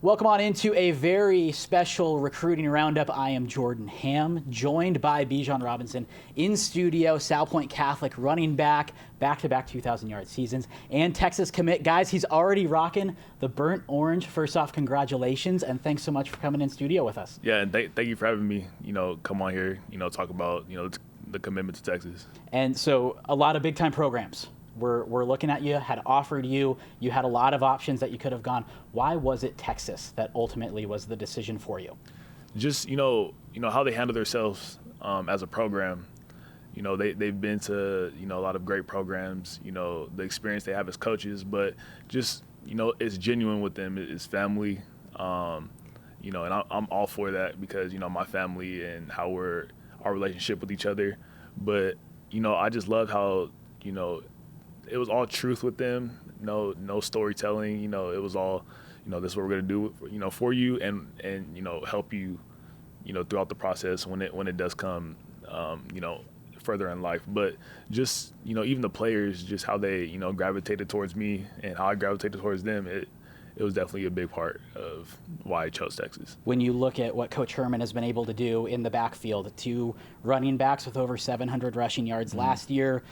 Welcome on into a very special recruiting roundup. I am Jordan Ham, joined by Bijan Robinson in studio, Sal Point Catholic running back-to-back 2,000-yard seasons, and Texas commit. Guys, he's already rocking the burnt orange. First off, congratulations, and thanks so much for coming in studio with us. Yeah, and thank you for having me, come on here, talk about, the commitment to Texas. And so a lot of big-time programs. We're looking at you, had offered you. You had a lot of options that you could have gone. Why was it Texas that ultimately was the decision for you? Just, how they handle themselves as a program. They've been to, a lot of great programs, the experience they have as coaches, but just, it's genuine with them. It's family, and I'm all for that because, my family and our relationship with each other. But, I just love how, it was all truth with them, no storytelling. It was all, this is what we're gonna do, for you and help you, throughout the process when it does come, further in life. But just, even the players, just how they, gravitated towards me and how I gravitated towards them, it was definitely a big part of why I chose Texas. When you look at what Coach Herman has been able to do in the backfield, 2 running backs with over 700 rushing yards last year.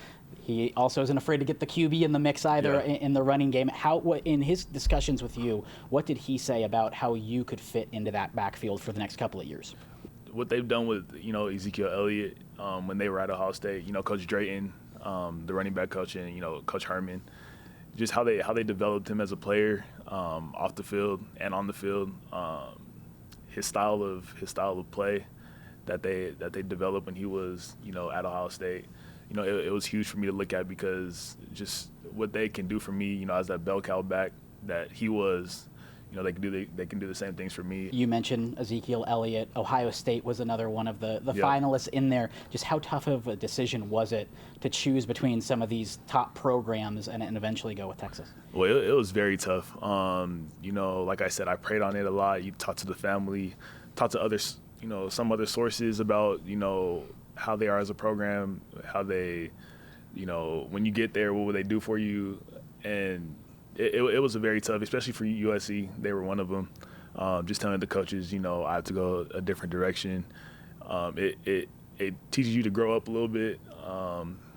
He also isn't afraid to get the QB in the mix either in the running game. In his discussions with you, what did he say about how you could fit into that backfield for the next couple of years? What they've done with, Ezekiel Elliott when they were at Ohio State, Coach Drayton, the running back coach, and, Coach Herman, just how they developed him as a player off the field and on the field, his style of play that they developed when he was, at Ohio State. It was huge for me to look at because just what they can do for me, as that bell cow back that he was, they can do the same things for me. You mentioned Ezekiel Elliott. Ohio State was another one of the finalists in there. Just how tough of a decision was it to choose between some of these top programs and eventually go with Texas? Well, it was very tough. Like I said, I prayed on it a lot. You talk to the family, talk to others, some other sources about, how they are as a program, how they, when you get there, what will they do for you? And it was a very tough, especially for USC. They were one of them. Just telling the coaches, I have to go a different direction. It teaches you to grow up a little bit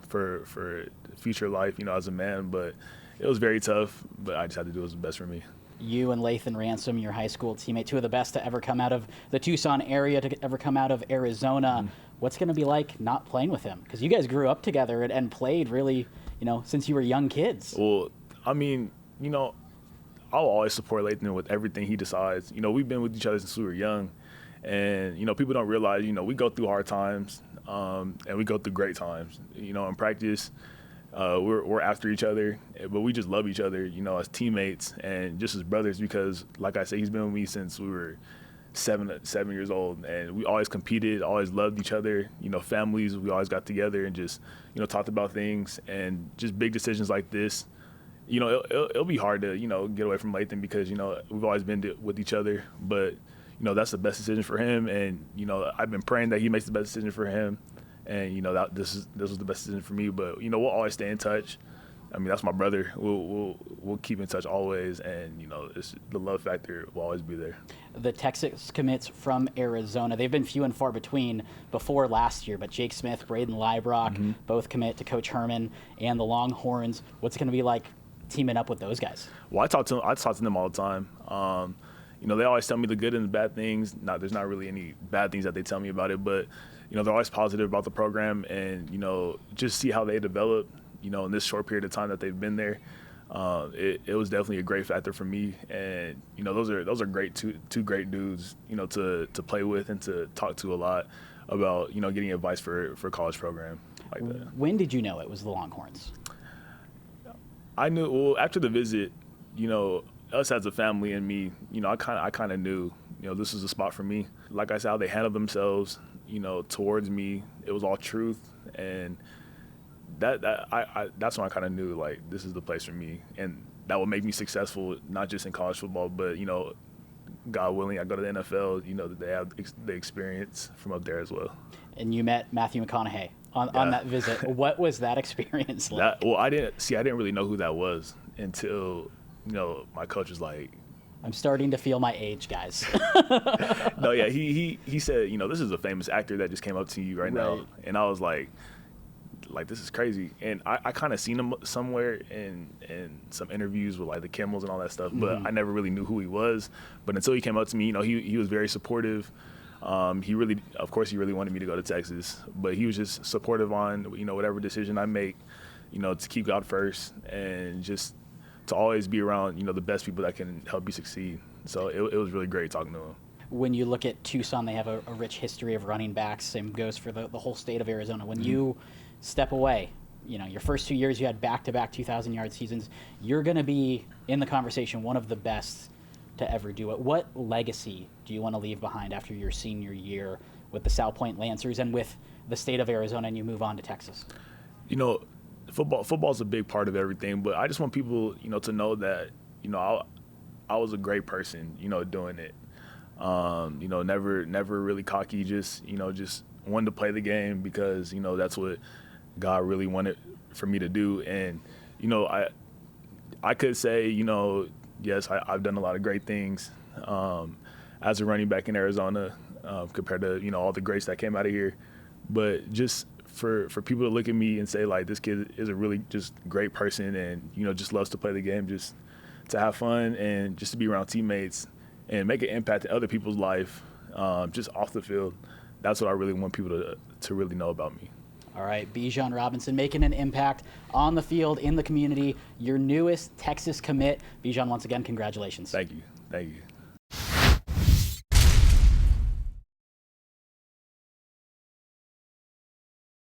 for future life, as a man. But it was very tough, but I just had to do what was best for me. You and Lathan Ransom, your high school teammate, 2 of the best to ever come out of the Tucson area, to ever come out of Arizona. What's going to be like not playing with him? Because you guys grew up together and played really, since you were young kids. Well, I mean, I'll always support Lathan with everything he decides. We've been with each other since we were young. And, people don't realize, we go through hard times and we go through great times. In practice, we're after each other, but we just love each other, as teammates and just as brothers because, like I said, he's been with me since we were 7 years old, and we always competed, always loved each other. Families, we always got together and just, talked about things and just big decisions like this. It'll be hard to, get away from Lathan because, we've always been with each other, but, that's the best decision for him. And, I've been praying that he makes the best decision for him. And, this was the best decision for me. But, we'll always stay in touch. I mean, that's my brother. We'll keep in touch always. And, the love factor will always be there. The Texas commits from Arizona, they've been few and far between before last year. But Jake Smith, Braden Liebrock, both commit to Coach Herman and the Longhorns. What's it going to be like teaming up with those guys? Well, I talk to them all the time. They always tell me the good and the bad things. There's not really any bad things that they tell me about it, but they're always positive about the program and just see how they develop. In this short period of time that they've been there, it was definitely a great factor for me. And those are great two great dudes to play with and to talk to a lot about getting advice for college program like that. When did you know it was the Longhorns? I knew after the visit, us as a family and me, I kind of knew, this was a spot for me. Like I said, how they handled themselves, towards me, it was all truth, and that's when I kind of knew like this is the place for me, and that will make me successful not just in college football, but God willing, I go to the NFL. That they have the experience from up there as well. And you met Matthew McConaughey on that visit. What was that experience like? I didn't really know who that was until my coach was like, Yeah. I'm starting to feel my age, guys. No, yeah, he said, this is a famous actor that just came up to you right now. And I was like, this is crazy. And I kind of seen him somewhere in some interviews with like the Kimmels and all that stuff, but I never really knew who he was. But until he came up to me, he was very supportive. He really wanted me to go to Texas, but he was just supportive on, whatever decision I make, to keep God first and just to always be around, the best people that can help you succeed. So it was really great talking to him. When you look at Tucson, they have a rich history of running backs. Same goes for the whole state of Arizona. When you step away, your first 2 years, you had back-to-back 2,000-yard seasons. You're going to be, in the conversation, one of the best to ever do it. What legacy do you want to leave behind after your senior year with the South Point Lancers and with the state of Arizona and you move on to Texas? Football's a big part of everything, but I just want people, to know that, I was a great person, doing it. Never really cocky, just wanted to play the game because, that's what God really wanted for me to do. And, I could say, yes, I've done a lot of great things as a running back in Arizona compared to, all the greats that came out of here. But just for people to look at me and say, like, this kid is a really just great person and, just loves to play the game, just to have fun and just to be around teammates and make an impact in other people's life just off the field. That's what I really want people to really know about me. All right, Bijan Robinson making an impact on the field, in the community, your newest Texas commit. Bijan, once again, congratulations. Thank you.